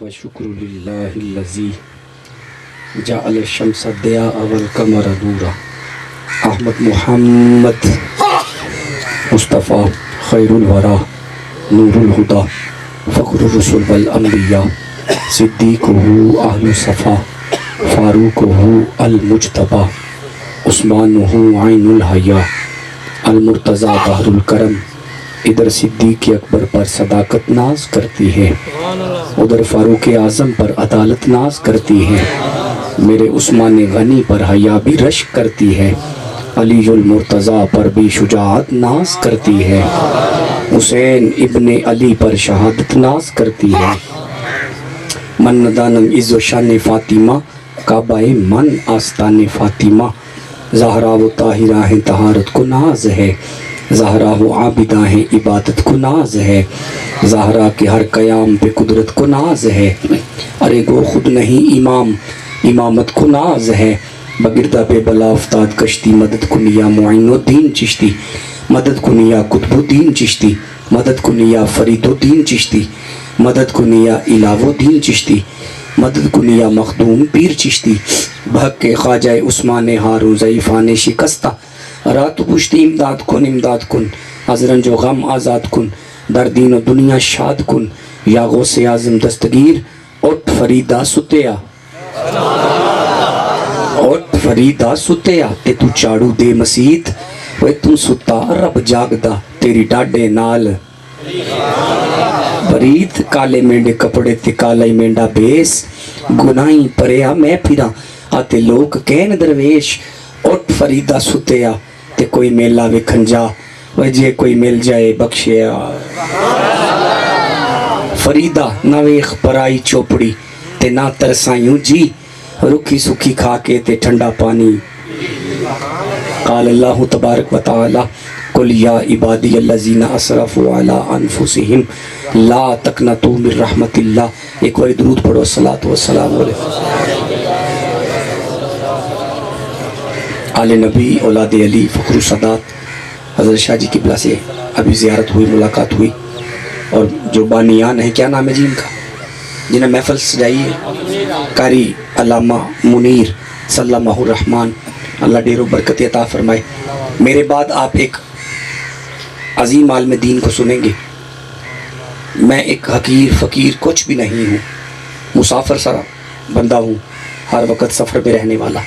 وشکر للہ الذی جعل الشمس ضیاء والقمر نورا. احمد محمد مصطفیٰ خیر الورا نور الہدا فخر الرسل والانبیاء صدیقہ اہل صفا فاروقہ المجتبی عثمانہ عین الحیا المرتضی بحر الکرم. ادھر صدیق اکبر پر صداقت ناز کرتی ہے، ادھر فاروق اعظم پر عدالت ناز کرتی ہے، میرے عثمان غنی پر حیا بھی رشک کرتی ہے، علی المرتضی پر بھی شجاعت ناز کرتی ہے، حسین ابن علی پر شہادت ناز کرتی ہے. من ندانم عز و شان فاطمہ کعبہ من آستان فاطمہ. زہرا و طاہرہ ہیں طہارت کو ناز ہے، زہرا و عابدہ ہیں عبادت کو ناز ہے، زہرا کے ہر قیام پہ قدرت کو ناز ہے. ارے گو خود نہیں امام امامت کو ناز ہے، بگردہ بے بلا افتاد کشتی مدد کنیا معین الدین چشتی، مدد کنیا قطب الدین چشتی، مدد کنیا فرید الدین چشتی، مدد کنیا الہ الدین چشتی، مدد کنیا مخدوم پیر چشتی. بھگ کے خواجہ عثمان ہارون ضعیفان شکستہ، رات پشتی امداد کن از رنج و غم آزاد کن، در دین و دنیا شاد کن، یا غوث اعظم دستگیر اٹھ فریدہ ستیا، اٹھ فریدہ ستیا تے تو چاڑو دے مسیت وے تو ستا رب جاگدا تیری ڈاڈے نال. برید کالے مینڈے کپڑے تے کالا مینڈا بیس، گناہیں پریا میں پھرا آتے لوگ کہن درویش. اٹھ فریدہ ستیا تے کوئی میلا وکھن جا وجہ کوئی مل جائے بخشیا. فریدہ نہ ویخ پرائی چوپڑی تے نہ ترسائیوں جی، رکھی سکھی کھا کے تے ٹھنڈا پانی. قال اللہ تبارک و تعالی قل یا عبادی الذین اسرفوا علی انفسہم لا تقنطوا من رحمت اللہ. ایک بار درود پڑھو الصلاۃ والسلام علیہ آل نبی اولاد علی فخر السادات. حضرت شاہ جی قبلہ سے ابھی زیارت ہوئی، ملاقات ہوئی، اور جو بانیان ہیں، کیا نام ہے جی ان کا، جنہیں محفل سجائی ہے، قاری علامہ منیر سلامہ الرحمن، اللہ ڈیر و برکت عطا فرمائے. میرے بعد آپ ایک عظیم عالم دین کو سنیں گے. میں ایک حقیر فقیر کچھ بھی نہیں ہوں، مسافر سا بندہ ہوں، ہر وقت سفر پہ رہنے والا.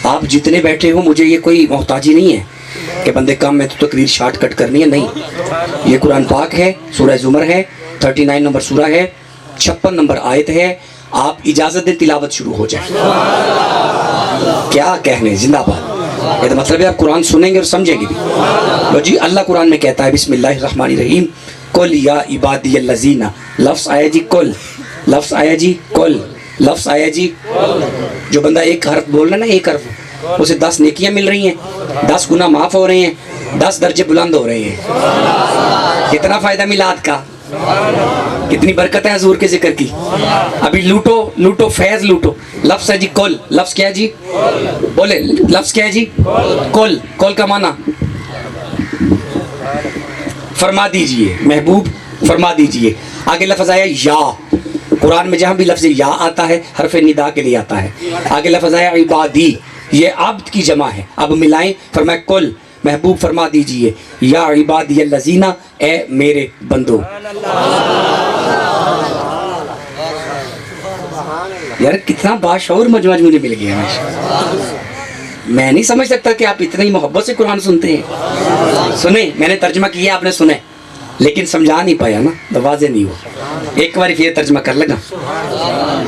آپ جتنے بیٹھے ہوں مجھے یہ کوئی محتاجی نہیں ہے کہ بندے کام میں تو تقریر شارٹ کٹ کرنی ہے، نہیں. یہ قرآن پاک ہے، سورہ زمر ہے، 39 نمبر سورہ ہے، 56 نمبر آیت ہے. آپ اجازت دیں تلاوت شروع ہو جائے. کیا کہنے، زندہ باد. یہ تو مطلب ہے آپ قرآن سنیں گے اور سمجھیں گے بھی. لو جی، اللہ قرآن میں کہتا ہے بسم اللہ الرحمن الرحیم قل یا عبادی الذین. لفظ آیا جی قل، لفظ آیا جی قل، لفظ آیا جی. جو بندہ ایک حرف بول رہا ہے نا، ایک حرف، اسے 10 نیکیاں مل رہی ہیں، 10 گناہ معاف ہو رہے ہیں، 10 درجے بلند ہو رہے ہیں. کتنا فائدہ میلاد کا، کتنی برکت ہے حضور کے ذکر کی. ابھی لوٹو لوٹو فیض لوٹو. لفظ ہے جی کل. لفظ کیا ہے جی، بولے لفظ کیا ہے جی کل. کل کا معنی فرما دیجئے، محبوب فرما دیجئے. آگے لفظ آیا یا. قرآن میں جہاں بھی لفظ یا آتا ہے حرف ندا کے لیے آتا ہے. آگے لفظ آیا عبادی، یہ عبد کی جمع ہے. اب ملائیں، فرمایا کل، محبوب فرما دیجئے، یا عبادی الذین، اے میرے بندو. یار کتنا باشعور مجموعہ مجھے مل گیا ہے. میں نہیں سمجھ سکتا کہ آپ اتنی محبت سے قرآن سنتے ہیں. سنیں، میں نے ترجمہ کیا، آپ نے سنے، لیکن سمجھا نہیں پایا نا، تو واضح نہیں ہوا. ایک بار پھر ترجمہ کر لگا.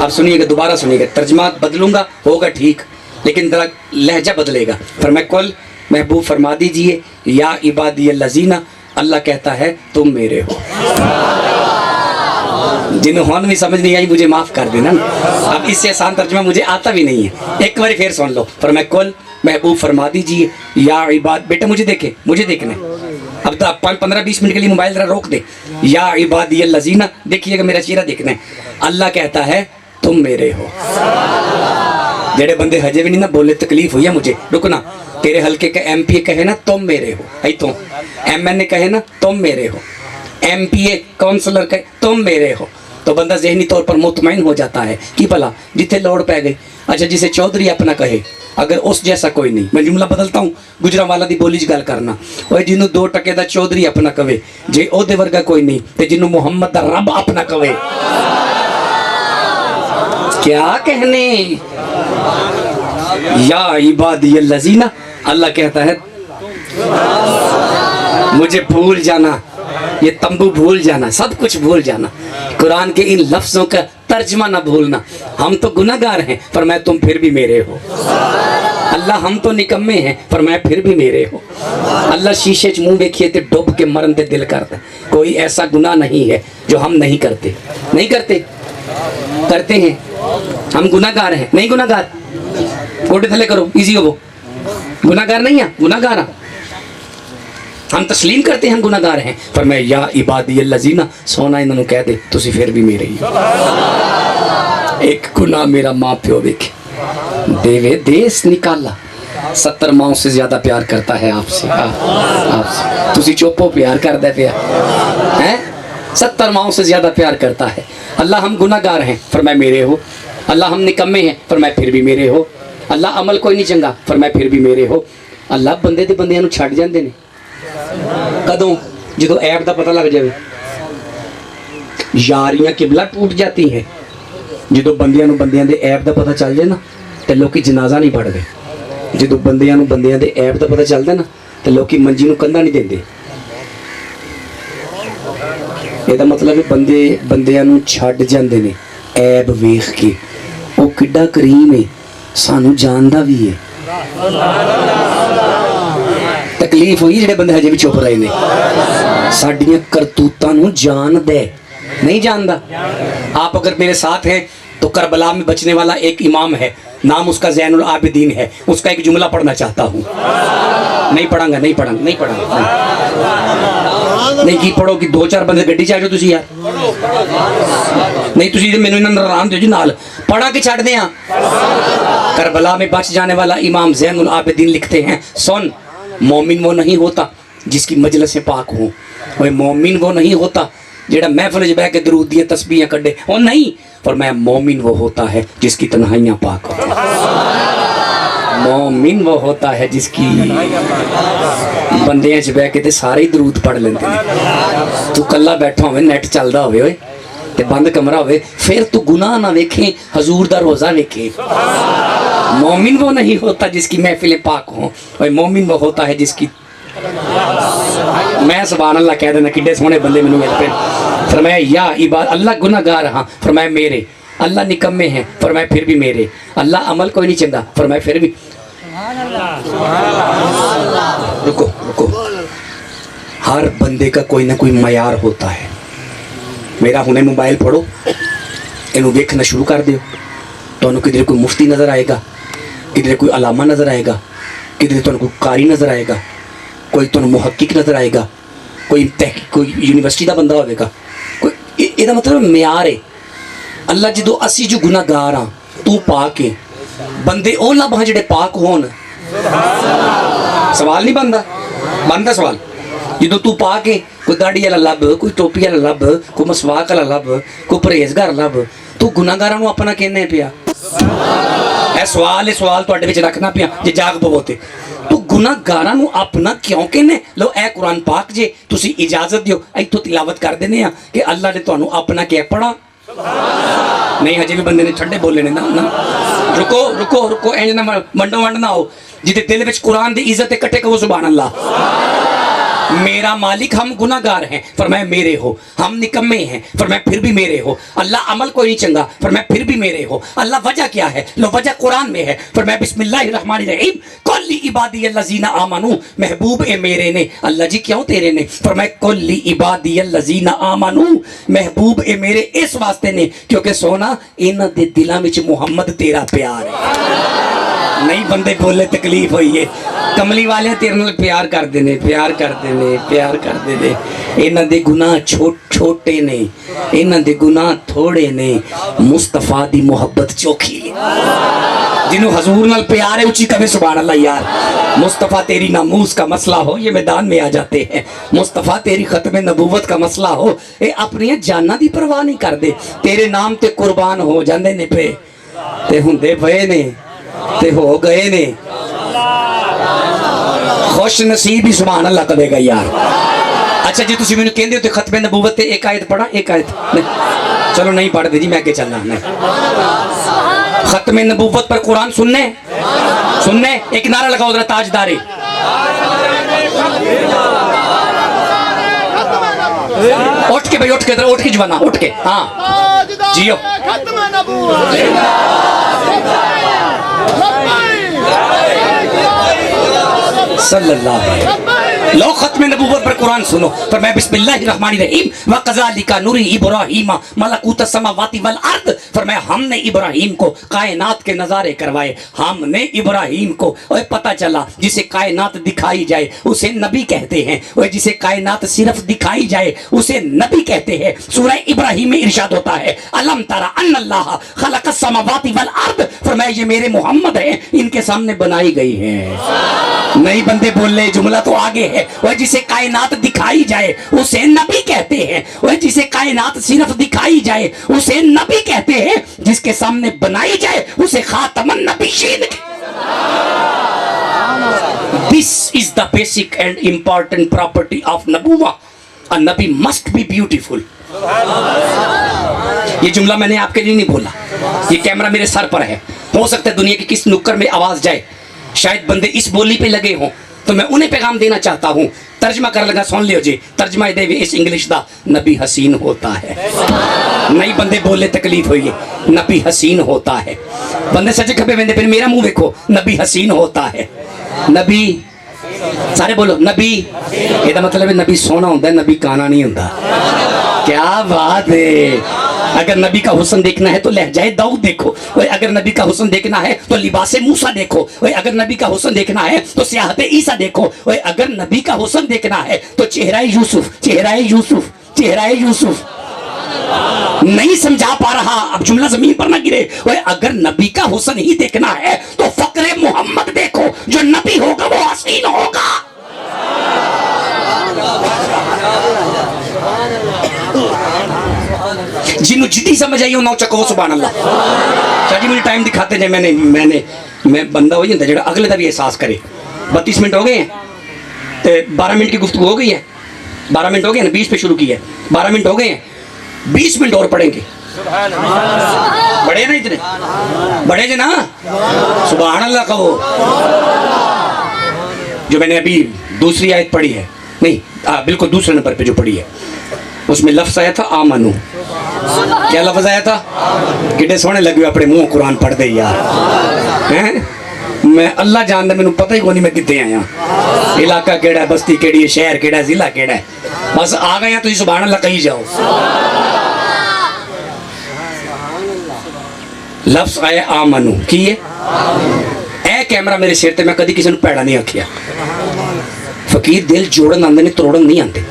اب سنیے گا، دوبارہ سنیے گا. ترجمہ بدلوں گا، ہوگا ٹھیک، لیکن ذرا لہجہ بدلے گا. فرمایا کل، محبوب فرما دیجئے، یا عبادی الذین، اللہ کہتا ہے تم میرے ہو. جنہوں ہون بھی سمجھ نہیں آئی مجھے معاف کر دینا نا. اب اس سے آسان ترجمہ مجھے آتا بھی نہیں ہے. ایک بار پھر سن لو. فرمایا کل، محبوب فرما دیجئے، یا عباد. بیٹا مجھے دیکھیں، مجھے دیکھنا ہے. اب 15-20 منٹ کے لیے موبائل ذرا روک دے. یا عبادی الذین، دیکھیے گا، میرا چہرہ دیکھنا ہے. اللہ کہتا ہے تم میرے ہو. جڑے بندے ہجے بھی نہیں نا بولے، تکلیف ہوئی ہے مجھے، رکنا. تیرے حلقے کا ایم پی اے کہے نا تم میرے ہو، ای تو ایم این اے کہے نا تم میرے ہو، ایم پی اے کونسلر کہے تم میرے ہو. تو بندہ ذہنی طور پر مطمئن ہو جاتا ہے کہ بھلا جتنے لوڑ پہ گئی. اچھا جسے چودھری اپنا کہے, اگر اس جیسا کوئی نہیں, میں جملہ بدلتا ہوں, گجرانوالا دی بولی چ گل کرنا, وہ جنوں 2 ٹکے دا چودھری اپنا کہے, جے او دے ورگا کوئی نہیں تے جنوں محمد دا رب اپنا کہے, کیا کہنے. یا عبادی الذین, اللہ کہتا ہے مجھے بھول جانا, یہ تمبو بھول جانا, سب کچھ بھول جانا, قرآن کے ان لفظوں کا ترجمہ نہ بھولنا. ہم تو گناہ گار ہیں, فرمایا تم پھر بھی میرے ہو. اللہ ہم تو نکمے ہیں, فرمایا پھر بھی میرے ہو. اللہ شیشے چ منہ ویکھیے تے ڈب کے مرن دے دل کرتا. کوئی ایسا گناہ نہیں ہے جو ہم نہیں کرتے. نہیں کرتے, کرتے ہیں. ہم گناہ گار ہیں, نہیں گناہ گار. گوٹے تھلے کرو, ایزی ہو. وہ گناہ گار نہیں ہیں, گناہ گار ہیں. ہم تسلیم کرتے ہیں ہم گناہ گار ہیں. فرمایا یا عبادی الذین, سونا انہوں کہہ دے تسی پھر بھی میرے ہی. ایک گناہ میرا ماں پیو ویکھے, دیوے دیس نکالا, 70 ماؤں سے زیادہ پیار کرتا ہے آپ سے. آپ سے تسی چوپو پیار کر دے پیا ہیں, 70 ماؤں سے زیادہ پیار کرتا ہے. اللہ ہم گناہ گار ہیں, فرمایا میرے ہو. اللہ ہم نکمے ہیں, فرمایا پھر بھی میرے ہو. اللہ عمل کوئی نہیں چنگا, فرمایا پھر بھی میرے ہو. اللہ بندے دے بندیاں نو چھڈ جاندے نے کدوں, جدو عیب دا پتہ لگ جائے. یاریاں قبلہ ٹوٹ جاتی ہیں جدو بندیاں نو بندیاں دے عیب دا پتہ چل جائے نا, تے لوکی جنازہ نہیں پڑھ دے. جدو بندیاں نو بندیاں دے عیب دا پتہ چل دے نا, تے لوکی منجی نو کندھا نہیں دیندے. یہ دا مطلب ہے بندیاں نو چھڈ جاندے نے عیب ویکھ کے. او کڈا کریم ہے, سانو جاندا بھی ہے. تکلیف ہوئی جڑے بندے ہجے بھی چپ رہے نے. ساڈیاں کرتوتاں نو جان دے, نہیں جاندا. آپ اگر میرے ساتھ ہیں تو کربلا میں بچنے والا ایک امام ہے, نام اس کا زین العابدین ہے. اس کا ایک جملہ پڑھنا چاہتا ہوں. نہیں پڑھاں گا, نہیں پڑھاں گا. نہیں کی پڑھو کہ 2-4 بندے گڈی چ آ جاؤ تسی یار. نہیں تسی مینوں انہاں نران دیو جی نال پڑھا کے چھڈ دیاں. کربلا میں بچ جانے والا امام زین العابدین لکھتے ہیں, سن, مومن وہ نہیں ہوتا جس کی مجلسیں پاک ہوں. وہ مومن وہ نہیں ہوتا جیڑا محفل وچ بیٹھ کے درود دیاں تسبیحاں کڈے. وہ نہیں, فرمایا مومن وہ ہوتا ہے جس کی تنہائیاں پاک ہوں. مومن وہ ہوتا ہے جس کی بندیاں چ بیٹھ کے تے سارے درود پڑھ لیندے نے. تو کلا بیٹھا ہوئے, نیٹ چلدا ہوئے ہوئے تے بند کمرہ ہوئے, پھر تو گناہ نہ ویکھیں, حضور دا روزہ ویکھیں. مومن وہ نہیں ہوتا جس کی محفلیں پاک ہوں. اور مومن وہ ہوتا ہے جس کی, میں سبحان اللہ کہہ دینا, کڈے سونے بندے مینوں مل پے. فرمایا یا عباد, اللہ گناہ گار ہاں, فرمایا میرے. اللہ نکمے ہیں, فرمایا پھر بھی میرے. اللہ عمل کوئی نہیں چنگا, فرمایا پھر بھی. رکو, ہر بندے کا کوئی نہ کوئی معیار ہوتا ہے. میرا ہنے موبائل پڑھو, انہوں ویکھنا شروع کر دیو, تو انہوں کدھر کوئی مفتی نظر آئے گا, کدھر کوئی علامہ نظر آئے گا, کدھر تو کوئی قاری نظر آئے گا, کوئی تو محقق نظر آئے گا, کوئی کوئی یونیورسٹی دا بندہ ہوئے گا. کوئی یہ مطلب معیار ہے. اللہ جدو اسی جو گناہ گار ہاں, تو پاک ہے, بندے او لب ہاں جڑے پاک ہون. سوال نہیں بندا سوال. جدو تو پاک ہے, کوئی داڑھی والا لب, کوئی ٹوپی والا لب, کوئی مسواک والا لب, کوئی پرہیزگار لب, تو گناہ گاراں نو اپنا کہنے پیا. اے سوال تواڈے وچ رکھنا پیا جے جاگ پوتے. تو گناہ گاراں نو اپنا کیوں کہنے؟ لو اے قرآن پاک جے تسی اجازت دیو ایتھوں تلاوت کر دینے ہاں کہ اللہ نے تانوں اپنا کیا پڑھا. نہیں ہجے بھی بندے نے ٹھنڈے بولے نے نا. رکو اینج نہ منڈو ونڈ نہ ہو. جدے دل وچ قرآن دی عزت اکٹھے کہو سبحان اللہ. میرا مالک, ہم گناہ گار ہیں, فرمایا میرے ہو. ہم نکمے ہیں, فرمایا پھر بھی میرے ہو. اللہ عمل کوئی نہیں چنگا, فرمایا پھر بھی میرے ہو. اللہ وجہ کیا ہے؟ لو وجہ قرآن میں ہے. فرمایا بسم اللہ الرحمن الرحیم, قل عبادی الذین آمنوا, محبوب اے میرے نے. اللہ جی کیوں تیرے نے؟ فرمایا قل عبادی الذین آمنوا, محبوب اے میرے اس واسطے نے کیونکہ سونا انہاں دے دلاں وچ محمد تیرا پیار ہے. نہیں بندے بولے تکلیف ہوئی ہے. کملی والے تیرے نال پیار کر دینے. انہاں دے گناہ چھوٹے نے, انہاں دے گناہ تھوڑے نے. مصطفیٰ دی محبت چوکھی. جنہوں حضور نال پیار ہے اچھی کبھی سبحان اللہ یار. مصطفیٰ تیری ناموس کا مسئلہ ہو یہ میدان میں آ جاتے ہیں. مصطفیٰ تیری ختم نبوت کا مسئلہ ہو اے اپنی جانہ دی پرواہ نہیں کر دے. تیرے نام تے قربان ہو جاندے نے پہ تے ہندے پئے نے تے ہو گئے نے. خوش نصیب ہی سبحان اللہ کہے گا یار. اچھا جی تسی مینوں کہندے ہو تے ختم نبوت تے ایک آیت پڑھا ایک آیت چلو نہیں پڑھ دے جی میں آگے چلنا نہیں. ختم نبوت پر قرآن سننے ایک نعرہ لگاؤ ذرا تاجداری. اٹھ کے بھائی اٹھ کے ذرا اٹھ کے جوانا اٹھ کے ہاں جیو. صلی اللہ علیہ وسلم. لو ختم نبوت پر قرآن سنو. فرمایا بسم اللہ الرحمن الرحیم وَقَذَلِكَ نُرِي إِبْرَاهِيمَ مَلَكُوتَ السَّمَاوَاتِ وَالْأَرْضِ. فرمایا ہم نے ابراہیم کو کائنات کے نظارے کروائے. ہم نے ابراہیم کو اور پتہ چلا جسے کائنات دکھائی جائے اسے نبی کہتے ہیں اور جسے کائنات صرف دکھائی جائے اسے نبی کہتے ہیں. سورہ ابراہیم میں ارشاد ہوتا ہے أَلَمْ تَرَ أَنَّ اللَّهَ خَلَقَ السَّمَاوَاتِ وَالْأَرْضِ. فرمایا یہ میرے محمد ہیں ان کے سامنے بنائی گئی ہیں. نہیں بندے بول لے جملہ تو آگے ہے. وہ جسے کائنات دکھائی جائے اسے نبی کہتے ہیں. وہ جسے کائنات صرف دکھائی جائے اسے نبی کہتے ہیں. جس کے سامنے بنائی جائے اسے خاتم النبیین. This is the basic and important property of نبوہ. A نبی must be beautiful. یہ جملہ میں نے آپ کے لیے نہیں بولا. یہ کیمرہ میرے سر پر ہے. ہو سکتا ہے دنیا کی کس نکر میں آواز جائے. شاید بندے اس بولی پہ لگے ہوں تو میں انہیں پیغام دینا چاہتا ہوں. ترجمہ کر لگا سن لیو جی. ترجمہ دے بھی اس انگلش دا نبی حسین ہوتا ہے. نہیں بندے بولے تکلیف ہوئی ہے. نبی حسین ہوتا ہے. بندے سچے کھپے بندے پھر میرا منہ دیکھو. نبی حسین ہوتا ہے. نبی سارے بولو نبی. یہ مطلب ہے نبی سونا ہوتا ہے نبی کانا نہیں ہوتا. کیا بات ہے. اگر نبی کا حسن دیکھنا ہے تو لہجہ داؤد دیکھو. اگر نبی کا حسن دیکھنا ہے تو لباس موسیٰ دیکھو. اگر نبی کا حسن دیکھنا ہے تو سیاحت عیسیٰ دیکھو. اگر نبی کا حسن دیکھنا ہے تو چہرہ یوسف. نہیں سمجھا پا رہا اب جملہ زمین پر نہ گرے. اگر نبی کا حسن ہی دیکھنا ہے تو فقر محمد دیکھو. جو نبی ہوگا وہ حسین ہوگا. جنہوں جدی سمجھ آئی ہو نو چکو سبحان اللہ. شاہ جی مجھے ٹائم دکھاتے جائے. میں بندہ ہوئی ہوں جڑا اگلے دا بھی احساس کرے. 32 منٹ ہو گئے ہیں 12 منٹ کی گفتگو ہو گئی ہے. 12 منٹ ہو گئے نا 20 پہ شروع کی ہے. 12 منٹ ہو گئے ہیں 20 منٹ اور پڑھیں گے. بڑے نا اتنے بڑے جے نا سبحان اللہ کہو. جو میں نے ابھی دوسری آیت پڑھی ہے نہیں بالکل دوسرے نمبر پہ جو پڑھی ہے اس میں لفظ آیا تھا آمنو. کیا لفظ آیا تھا؟ کتنے سونے لگے اپنے منہ قرآن پڑھ دے یار. میں اللہ جانتا میں پتہ ہی نہیں میں کتنے آیا. علاقہ کیڑا ہے بستی کیڑی ہے شہر کیڑا ہے ضلع کیڑا ہے بس آ گئے ہیں تو سبحان اللہ کہی جاؤ. لفظ آیا آمنو کی ہے. اے کیمرہ میرے سر تے میں کدی کسی نے پیڑا نہیں آکھیا. فقیر دل جوڑن آندے نے توڑن نہیں آندے.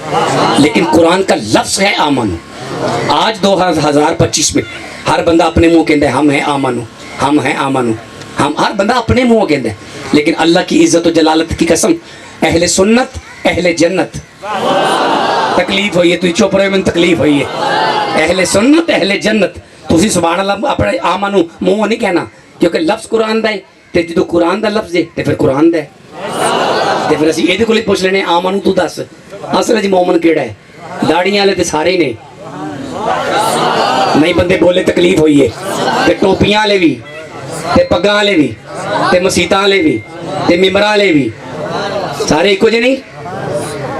لیکن قرآن کا لفظ ہے آمنو. آج 2025 میں ہر بندہ اپنے منہ کہندہ ہے ہم ہیں آمنو ہم ہیں آمنو. ہم ہر بندہ اپنے منہ کہندہ ہے. لیکن اللہ کی عزت و جلالت کی قسم اہل سنت اہل جنت. تکلیف ہوئی ہے تو چپ رہے میں تکلیف ہوئی ہے. اہل سنت اہل جنت تسی سبحان اللہ اپنے آمنو منہ نہیں کہنا کیونکہ لفظ قرآن دا ہے. تے جدو قرآن دا لفظ ہے تے پھر قرآن دا ہے. تے پھر اسی یہ کوئی پوچھ لینے آمنو تو دس اصل جی مومن کیڑا ہے. داڑیاں والے تے سارے ہی نے نہیں بندے بولے تکلیف ہوئی ہے. تے ٹوپیاں والے بھی تے پگاں والے بھی تے مسیتاں والے بھی تے ممبراں والے بھی سارے ایک جے نہیں.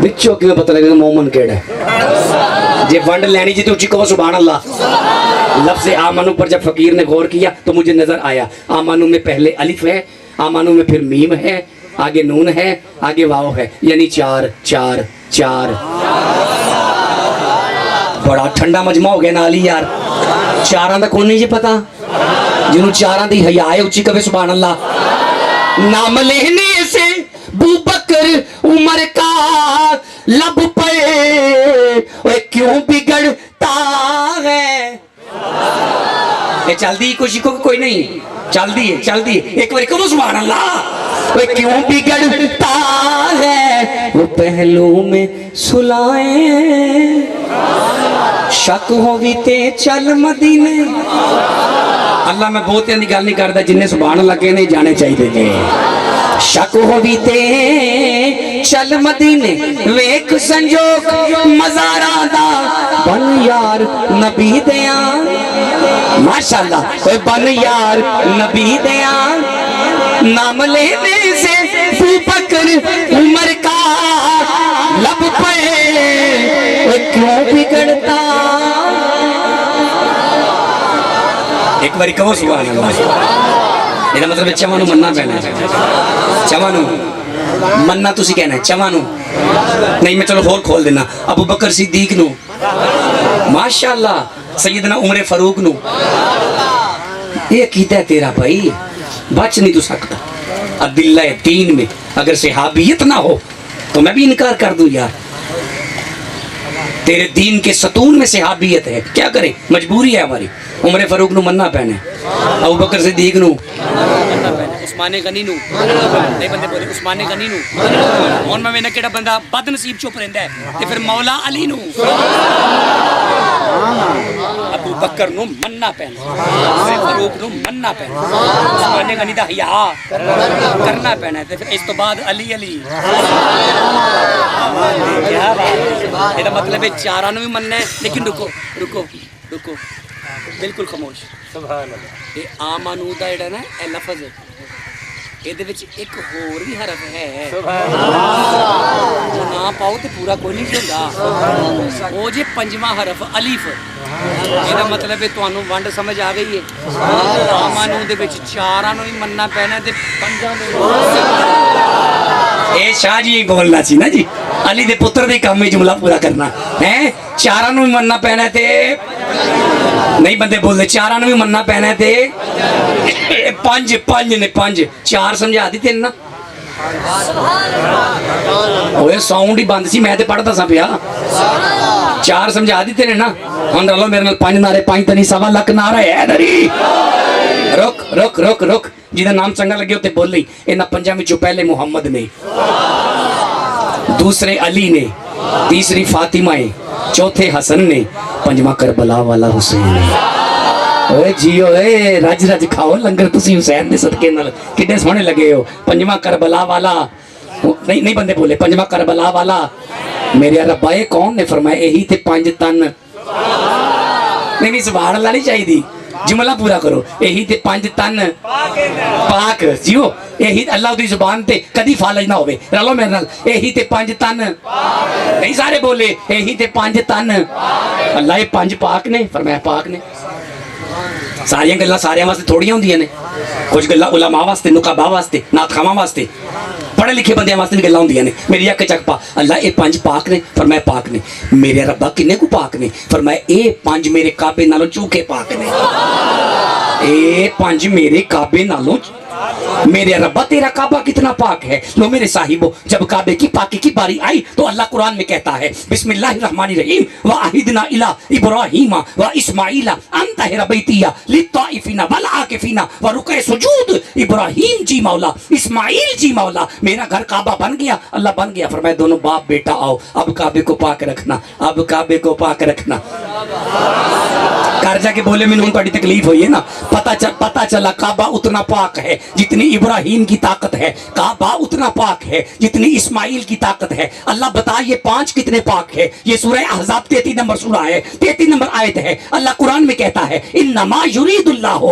بچوں کیوں پتہ لگے مومن کیڑا ہے. جے ونڈ لینی جی تو اچھی کہو سبحان اللہ. لفظ آمنو پر جب فقیر نے غور کیا تو مجھے نظر آیا آمنو میں پہلے الف ہے آمنو میں پھر میم ہے آگے نون ہے آگے واو ہے یعنی چار چار چار. بڑا ٹھنڈا مجمع ہو گیا نالی یار. چاراں دا کون نہیں جی پتا جنہوں چاراں دی حیا ہے اچھی کبھی سبحان اللہ. نام لینے سے بوبکر عمر کا لب پہ کیوں بگڑتا ہے. چل دی کوئی کوئی نہیں چل دی ایک بار کہو سبحان اللہ. وہ کیوں بگڑتا ہے وہ پہلو میں سلائیں, شک ہو بھی تے چل مدینے. اللہ میں بہت دی گل نہیں کرتا, جن سبحان اللہ کہنے جانے چاہیے جی. شک ہو بھی تے چل مدینے ویک سنجوگ مزاراں دا بن یار نبی دیاں. ماشاءاللہ کوئی بن یار نبی دیاں, نام لینے سے ابو بکر عمر کا لب پہ کیوں بگڑتا. ایک باری کہو سبحان اللہ. یہ مطلب چوانو مننا پینا ہے, چوانو مننا تسی کہنا ہے چوانو نہیں. میں چلو ہور کھول دینا. ابو بکر صدیق نو ماشاءاللہ, سیدنا عمر فاروق نو. یہ عقیدہ ہے تیرا بھائی, بچ نہیں تو سکتا. عدلہ دین میں اگر صحابیت نہ ہو تو میں بھی انکار کر دوں یار. تیرے دین کے ستون میں صحابیت ہے, کیا کریں, مجبوری ہے ہماری. عمر فاروق نو مننا پینے, ابو بکر صدیق نو, عثمان غنی نو نہیں بندے بولے, عثمان غنی نو اور میں نے کیڑا بندہ بد نصیب چپ رہندا ہے تے پھر مولا علی نو. ابو بکر نو مننا پینا, عمر فاروق نو مننا پینا, عثمان غنی دا حیا کرنا پینا تے پھر اس تو بعد علی. کیا بات ہے, مطلب ہے چاراں نو بھی مننا ہے. لیکن رکو بالکل خاموش. سبحان اللہ. یہ آمنو دا جڑا نا اے لفظ ہے, یہ ایک ہور بھی حرف ہے. سبحان اللہ. نہ پاؤ تو پورا کوئی نہیں ہوتا. وہ جی پنجواں حرف الف, یہ مطلب ہے تمہیں ونڈ سمجھ آ گئی ہے. آمنو دے وچ چاراں نو بھی مننا پینا تے پنجاں نو. اے شاہ جی بولنا سی نا جی, علی دے پتر دے کام میں جملہ پورا کرنا ہے. چاراں نو بھی مننا پینا تے نہیں بندے بولتے, چاراں نو بھی مننا پینا تے پانچ نے پانچ چار سمجھا دی تین نا. اوے ساؤنڈ ہی بند سی, میں تے پڑھتا سا پیا. چار سمجھا دیتے نے نا. ہن رلو میرے نال پانچ نعرے, پانچ تنی سوا لکھ نعرہ ہے دری. رک جہاں نام چنگا لگے ہوتے بول لئی. انہاں پنجاں وچوں پہلے محمد نے, دوسرے علی نے, تیسری فاطمہ ہے, چوتھے حسن نے, پنجواں کربلا والا حسین نے. اوے جیو اے رج کھاؤ لنگر تسی حسین دے صدقے نال کڈے سونے لگے ہو. پنجواں کربلا والا نہیں بندے بولے, پنجواں کربلا والا میرے ربا اے کون نے فرمایا یہی تے پانچ تن. نہیں سبحان اللہ نہیں چاہیے, جملہ پورا کرو. یہی تے پانچ تن پاک جیو, یہی اللہ دی زبان تے کدی فالج نہ ہوئے. رلو میرے نال, یہی تے پانچ تن. نہیں سارے بولے یہی تے پانچ تن. اللہ یہ پانچ پاک نے فرمایا, پاک نے. ساریاں گلاں سارے واسطے تھوڑیاں ہوندیاں نے, کچھ گلاں علماء واسطے, نقباء واسطے, نعت خواں واسطے, پڑھے لکھے بندے واسطے بھی گلاں ہوندیاں نے. میری اک چک پا, اللہ اے پانچ پاک نے فرمایا, پاک نے. میرے ربا کنے کو پاک نے فرمایا, اے پانچ میرے کعبے نالوں چوکے پاک نے. اے پانچ میرے کعبے نالوں. میرے ربا تیرا کعبہ کتنا پاک ہے. لو میرے صاحبو, جب کعبے کی پاکی کی باری آئی تو اللہ قرآن میں کہتا ہے بسم اللہ الرحمن الرحیم وَأَعِدْنَا إِلَىٰ إِبْرَاهِيمَ وَإِسْمَاعِيلَ أَن طَهِرَ بَيْتِيَ لِلطَّائِفِينَ وَالْعَاكِفِينَ وَرُكَعِ سُجُودٍ. ابراہیم جی مولا, اسماعیل جی مولا, میرا گھر کعبہ بن گیا, اللہ بن گیا. فرمایا دونوں باپ بیٹا آؤ, اب کعبے کو پاک رکھنا, اب کعبے کو پاک رکھنا. گھر جا کے بولے میں نے بڑی تکلیف ہوئی ہے نا. پتہ چلا کعبہ اتنا پاک ہے جتنی ابراہیم کی طاقت ہے, کعبہ اتنا پاک ہے جتنی اسماعیل کی طاقت ہے. اللہ بتا یہ پانچ کتنے پاک ہے. یہ سورہ احزاب 33 نمبر سورہ ہے, 33 نمبر آیت ہے. اللہ قرآن میں کہتا ہے انما یرید اللہ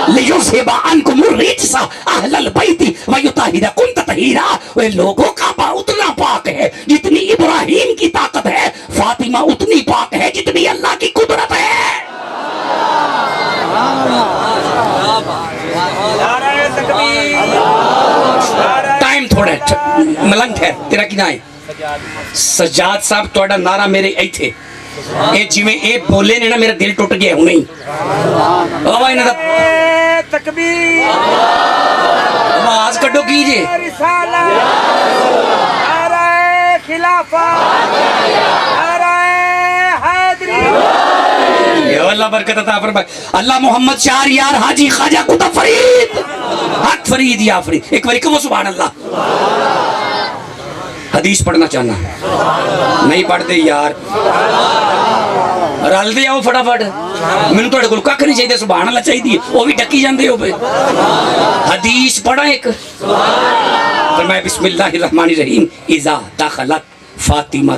لیذھب عنکم الرجس اہل البیت ویطہرکم تطہیرا. وہ لوگوں کعبہ اتنا پاک ہے جتنی ابراہیم کی طاقت ہے, فاطمہ اتنی پاک ہے جتنی اللہ کی قدرت ہے. ٹائم تھوڑا ملنگ ٹھہر, تیرا کی نام ہے سجاد صاحب. تھوڑا نعرہ میرے ای تھے, اے جویں اے بولے نے نا میرا دل ٹوٹ گیا ہوں. نہیں تکبیر, آواز کٹو کیجئے. یا اللہ برکت عطا فرمائے. اللہ محمد شاہ یار حاجی خواجہ قطب فرید حق فرید یا فرید. ایک بار کہو سبحان اللہ. حدیث پڑھنا چاہنا نہیں پڑھتے یار رل دے آؤ فٹافٹ. مینوں تہاڈے کول کھ نہیں چاہیے, سبحان اللہ چاہیے, وہ بھی ڈکی جاندے ہو پے. حدیث پڑھا ایک فرمایا بسم اللہ الرحمن الرحیم اذا دخلت فاطمہ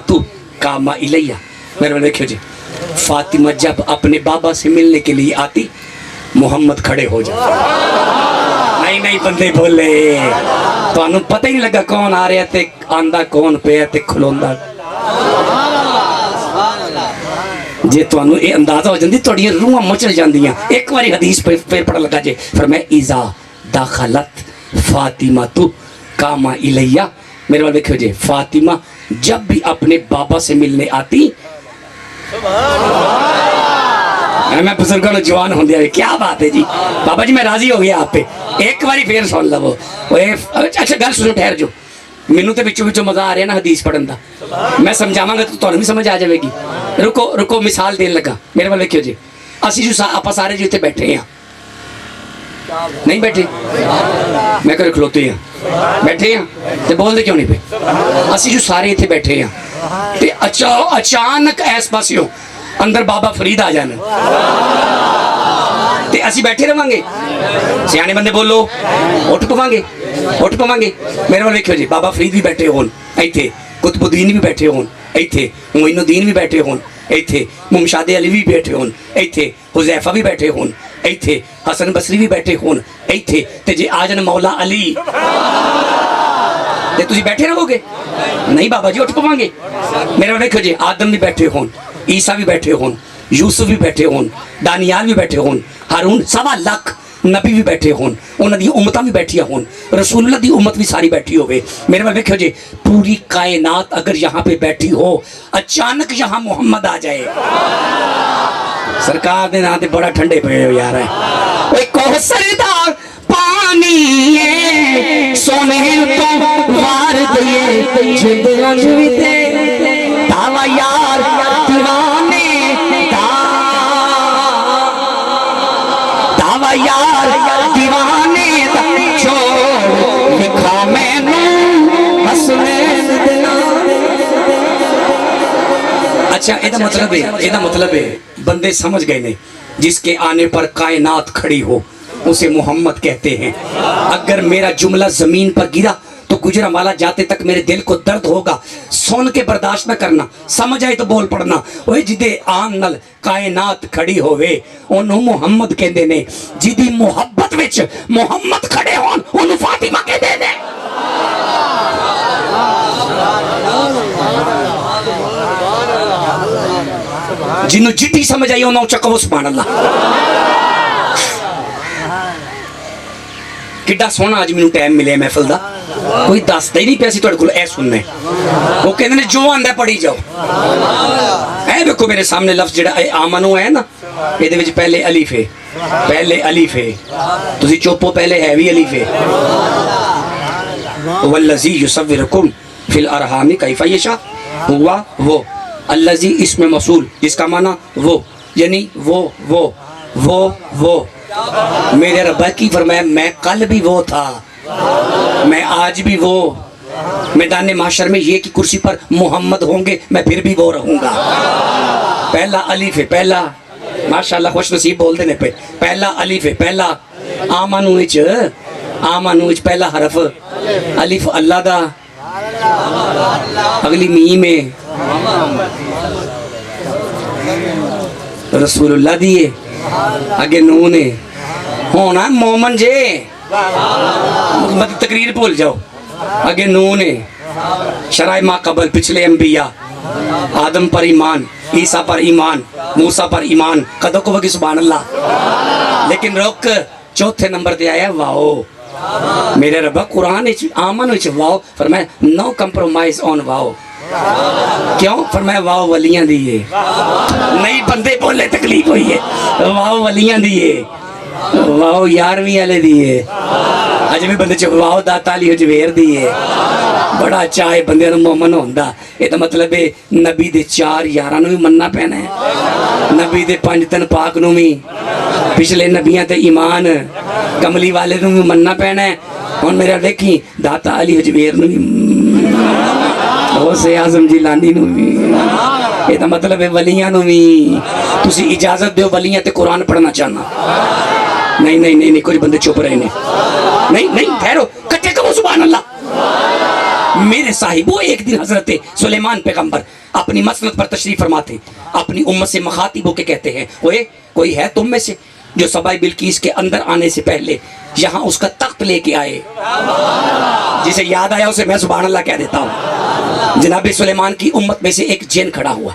کاما الیہ. میرے بھائی دیکھو جی, فاطمہ جب اپنے بابا سے ملنے کے لیے آتی محمد کھڑے ہو جاتے. نہیں بندے بولے تو انہوں پتہ ہی نہیں لگا کون آ رہا تے آندہ کون پہ تے کھلوندہ. جے تو انہوں یہ اندازہ ہو جاندی توڑی روحاں مچل جاندیاں. ایک باری حدیث پہ پڑھ لگا جے فرمایا اذا دخلت فاطمہ کاما الیہ. میرے بات دیکھو جی, فاطمہ جب بھی اپنے بابا سے ملنے آتی میں بزرگوں نے جوان ہوں دیا. کیا بات ہے جی بابا جی, میں راضی ہو گیا آپ پہ. ایک باری پھر سن لو. اچھا گل سنو ٹھہر جو, مینوں تے وچوں وچوں مزہ آ رہا نا حدیث پڑھن دا. میں سمجھاواں گا تو تانوں بھی سمجھ آ جائے گی. رکو مثال دین لگا. میرے وال ویکھو جی, اسی جو آپ سارے جو اتنے بیٹھے ہیں نہیں بیٹھے, میں کہ کھلوتے ہیں بیٹھے ہیں تے بول دے کیوں نہیں پہ. اسی جو سارے اتنے بیٹھے ہیں تے اچانک ایس پاسیوں اندر بابا فرید آ جانا تے اسی بیٹھے رہاں گے. سیانے بندے بولو اٹھ پواں گے. میرے وال ویکھو جی, بابا فرید بھی بیٹھے ہون ایتھے, قطب الدین بھی بیٹھے ہون ایتھے, معین الدین بھی بیٹھے ہون ایتھے, ممشاد علی بھی بیٹھے ہون ایتھے, حذیفہ بھی بیٹھے ہون ایتھے, حسن بصری بھی بیٹھے ہون ایتھے, تے جے آ جان مولا علی تے تسی بیٹھے رہو گے نہیں بابا جی, اٹھ پواں گے. میرے وال ویکھو جی, آدم بھی بیٹھے ہون, عیسیٰ بھی بیٹھے ہون, یوسف بھی بیٹھے ہون, دانیال بھی بیٹھے ہون, ہارون 1.25 لاکھ نبی بھی بیٹھے ہون, انہاں دی امتاں بھی بیٹھیاں ہون, رسول اللہ دی امت بھی ساری بیٹھی ہوئے. میرے بھائی دیکھو جی, پوری کائنات اگر یہاں پہ بیٹھی ہو, اچانک یہاں محمد آ جائے, سرکار دے نام تے بڑا ٹھنڈے پے ہو یار ہے. اوے کوثر دا پانی ہے سونے تو وار دیے جند رنگ وی تے داوا یار دیوانے داوا یار دیوانے دا چھوڑ لکھا میں نے حسنین دنا. اچھا ایدہ مطلب ہے بندے سمجھ گئے نہیں, جس کے آنے پر کائنات کھڑی ہو اسے محمد کہتے ہیں. اگر میرا جملہ زمین پر گرا تو گجرانوالہ جاتے تک میرے دل کو درد ہوگا, سن کے برداشت نہ کرنا, سمجھ آئے تو بول پڑنا. اوے جدے آن نل کائنات کھڑی ہوئے انہوں محمد کہندے نے, جدی محبت وچ محمد کھڑے ہون انہوں فاطمہ کہندے نے. جنہوں جتی سمجھ آئی انہوں چکو سبحان اللہ. کڈا سونا آج میں ٹائم ملے محفل دا, کوئی دس ہی نہیں پیا سی تہاڈے کول اے سننا ہے. وہ کہندے نے جو آندا پڑھی جاؤ. اے دیکھو میرے سامنے لفظ جڑا آمنو ہے نا, یہ وچ پہلے الف ہے, تسی چوپو پہلے ہے بھی الف ہے. والذی یصورکم فی الارحام کیف یشاء, ہوا وہ, الذی اسم موصول جس کا معنی وہ, یعنی وہ میرے رب کی فرمایا میں کل بھی وہ تھا, میں آج بھی وہ, میدان محشر میں یہ کی کرسی پر محمد ہوں گے میں پھر بھی وہ رہوں گا. پہلا الف ہے, پہلا ماشاءاللہ خوش نصیب بول دینے پہ, پہلا الف ہے, پہلا آمنو وچ پہلا حرف الف اللہ دا, اگلی میم ہے رسول اللہ دیئے, آگے نون ہے, ہونا مومن جے مطلب تقریر بھول جاؤ, آگے نون ہے, شرائع ما قبل پچھلے انبیاء, آدم پر ایمان, عیسیٰ پر ایمان, موسیٰ پر ایمان, قدو کو وگی سبحان اللہ. لیکن رک چوتھے نمبر دے آیا واؤ. میرے ربا قرآن آمن وچ واؤ فرمایا نو کمپرومائز آن واؤ. کیوں فرمایا واؤ ولیاں دیئے, نہیں بندے بولے تکلیف ہوئی ہے, واؤ ولیاں دیئے, واؤ یارویں والے دیئے, اج بھی بندے واؤ داتا علی حجویر دیئے, بڑا اچھا ہے بندے نوں مومن ہوندا. یہ تو مطلب ہے نبی دے 4 یاراں نوں بھی مننا پینا ہے, نبی دے 5 تن پاک نوں بھی, پچھلے نبیاں تے ایمان, کملی والے نوں بھی مننا پینا ہے. ہن میرا دیکھی داتا علی حجویر نوں بھی, غوث اعظم جیلانی نوں بھی, یہ تو مطلب ہے ولیاں نوں بھی. تسی اجازت دیو ولیاں تے قرآن پڑھنا چاہنا. نہیں نہیں نہیں نہیں, کچھ بندے چپ رہے نے. نہیں نہیں ٹھہرو, کٹھے کہو سبحان اللہ. میرے صاحب وہ ایک دن حضرت سلیمان پیغمبر اپنی مسند پر تشریف فرماتے, اپنی امت سے مخاطب ہو کے کہتے ہیں, اوے کوئی ہے تم میں سے جو سبا بلقیس کے اندر آنے سے پہلے یہاں اس کا تخت لے کے آئے؟ جسے یاد آیا اسے میں سبحان اللہ کہہ دیتا ہوں. جناب سلیمان کی امت میں سے ایک جن کھڑا ہوا,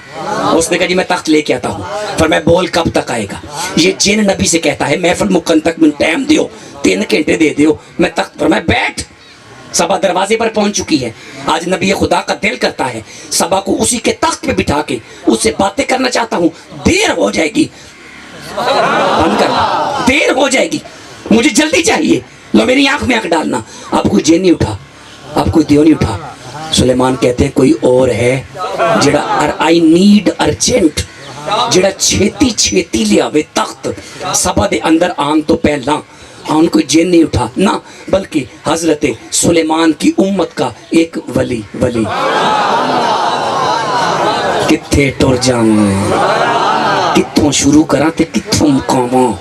اس نے کہا جی میں تخت لے کے آتا ہوں. فرمایا بول کب تک آئے گا؟ یہ جن نبی سے کہتا ہے محفل مکن تک من ٹائم دیو, 3 گھنٹے دے دیو میں تخت. فرمایا بیٹھ. سبا دروازے پر پہنچ چکی ہے. آج نبی خدا کا دل کرتا ہے سبا کو اسی کے تخت پہ بٹھا کے اس سے باتیں کرنا چاہتا ہوں. دیر ہو جائے گی, بند کر, دیر ہو جائے گی, مجھے جلدی چاہیے. لو میری آنکھ میں آنکھ ڈالنا. اب کوئی جن نہیں اٹھا, اب کوئی دیو نہیں اٹھا. سلیمان کہتے ہیں کوئی اور ہے جڑا آئی نیڈ ارجنٹ, جڑا چھیتی چھیتی لے آوے تخت سبا دے اندر آن تو پہلا. آن کوئی جن نہیں اٹھا نہ, بلکہ حضرت سلیمان کی امت کا ایک ولی. کتھے ٹر جاؤں, کتھوں شروع کراں تے کتھوں مقاماں.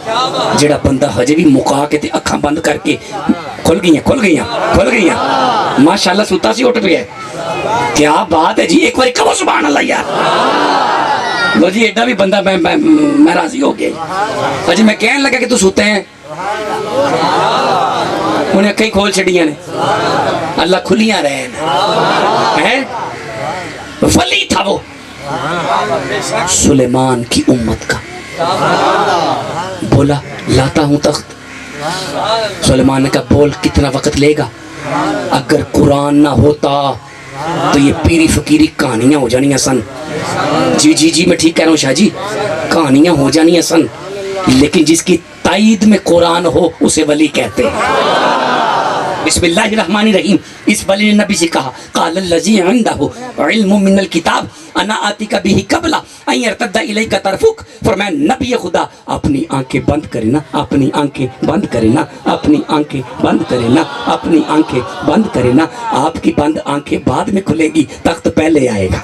جڑا بندہ ہجے بھی مکا کے تے اکھاں بند کر کے کھل گئیاں ماشاءاللہ سوتا سی اٹھ پیا ہے. کیا بات ہے جی, ایک بار کہو سبحان اللہ یار. لو جی ایڈا بھی بندہ میں راضی ہو گیا. اجی میں کہنے لگا کہ تو سوتے ہیں, انہیں کئی کھول چھڑیاں نے, اللہ کھلیاں رہے ہیں. ولی تھا وہ سلیمان کی امت کا. بولا لاتا ہوں تخت. سلیمان نے کہا بول کتنا وقت لے گا؟ اگر قرآن نہ ہوتا تو یہ پیری فقیری کہانیاں ہو جانیاں سن. جی میں ٹھیک کہہ رہا ہوں شاہ جی, کہانیاں ہو جانیاں سن, لیکن جس کی تائید میں قرآن ہو اسے ولی کہتے ہیں. بسم اللہ الرحمن الرحیم. اس ولی نے نبی سے کہا قال الذی عنده علم من الکتاب انا آتیک بہ قبل ان یرتد الیک طرفک. فرمایا نبی خدا اپنی آنکھیں بند کرے نا, اپنی آنکھیں بند کرے نا, اپنی آنکھیں بند کرے نا, اپنی آنکھیں بند کرے نا. آپ کی بند آنکھیں بعد میں کھلے گی, تخت پہلے آئے گا.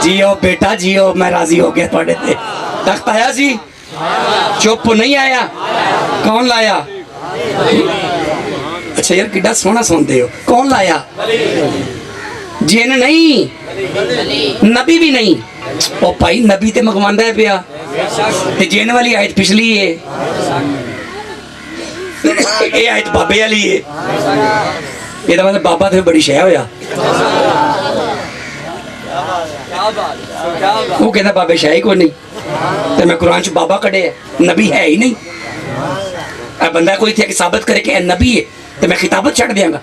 جیو بیٹا جیو, میں راضی ہو گیا تھوڑے تے. تخت آیا جی, چپ نہیں آیا. کون لایا؟ اچھا یار کڈا سونا سنتے ہو. کون لایا؟ جن نہیں, نبی بھی نہیں. او بھائی نبی تے مگواندا ہے پیا, تے جن والی آیت پچھلی ہے, اے آیت بابے والی ہے. یہ تو مطلب بابا تے بڑی شے ہویا. وہ کہتا بابے شاہ ہی کوئی نہیں, تو میں قرآن چ بابا کڑے ہے, نبی ہے ہی نہیں. بندہ کوئی تھا کہ ثابت کرے کہ اے نبی ہے تو میں خطابت چھڑ دیاں گا.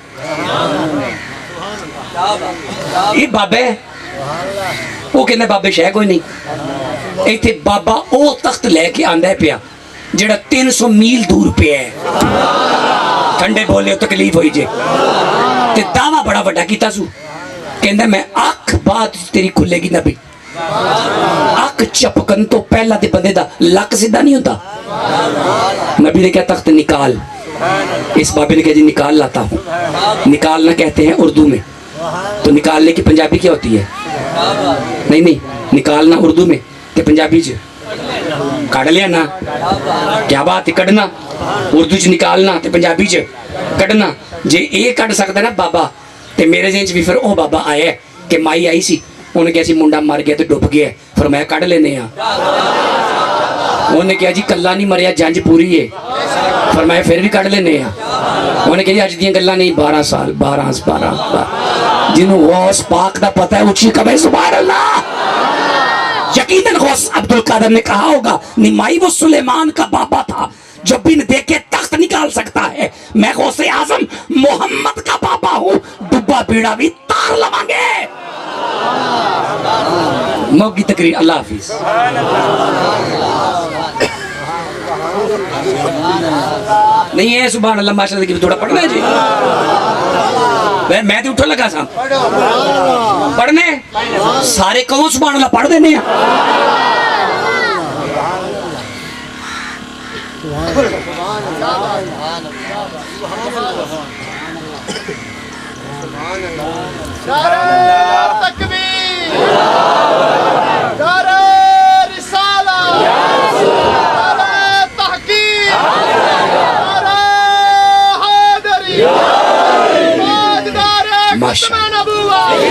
یہ بابا ہے, وہ کہتا بابے شاہ کوئی نہیں. ایتھے بابا او تخت لے کے آندا ہے پیا جڑا 300 میل دور پہ ہے. ٹھنڈے بولے ہو تکلیف ہوئی جے. تے دعویٰ بڑا بڑا کیتا سو, کہندا میں اکھ بات تیری کھلے گی نبی. اکھ چپکن تو پہلا تے بندے دا لک سیدھا نہیں ہوتا. نبی نے کہا تخت نکال. اس بابے نے کہا جی نکال لاتا ہوں. نکالنا کہتے ہیں اردو میں, تو نکالنے کی پنجابی کیا ہوتی ہے؟ نہیں, نکالنا اردو میں تے پنجابی چ کڑ لیا نا. کیا بات ہے, کڑنا اردو چ نکالنا تے پنجابی چ کڑنا. جے اے کڑ سکتا نا بابا, تے میرے ذہن چ بھی پھر او بابا آیا ہے کہ مائی آئی سی, انہیں کہا سی منڈا مر گیا تو ڈب گیا. فرمایا کڑ لینے ہاں. انہیں کہا جی کلا نہیں مریا, جنج پوری ہے. فرمایا پھر بھی کڑ لینے ہاں. انہیں کہا جی اج دیاں گلاں نہیں, 12 سال 12 جنہوں غوث پاک دا پتہ ہے اچھی کبھی سبحان اللہ. یقیناً غوث عبد القادر نے کہا ہوگا نمائی وہ سلیمان کا بابا تھا جو بن دیکھے تخت نکال سکتا ہے. میں غوث اعظم محمد کا بابا ہوں, ڈبا بیڑا بھی تار لواں گے. موگی تقریر. اللہ حافظ. نہیں ہے سبحان اللہ ماشاءاللہ کی تھوڑا پڑھنا ہے جی. میں تو اٹھن لگا سا پڑھنے سارے کہو سبحان اللہ پڑھ دینے ہیں تکبیر نعرہ رسالہ نعرہ تحقیق نعرہ حیدری تاجدار ختم نبوت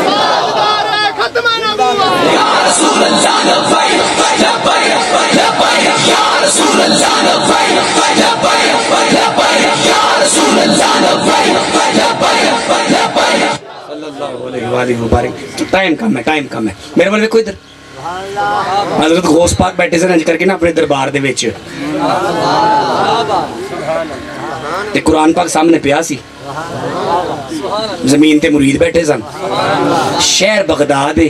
تاجدار ختم نبوت یا رسول اللہ لبیک لبیک لبیک یا رسول اللہ لبیک لبیک لبیک یا رسول اللہ لبیک لبیک لبیک صلی اللہ علیہ وآلہ وبارک. ٹائم کم ہے میرے والے کوئی ادھر حضرت غوث پاک بیٹھے سے رنج کر کے نا اپنے دربار دے وچ تے قرآن پاک سامنے پیا سی زمین تے مرید بیٹھے سن شہر بغداد ہے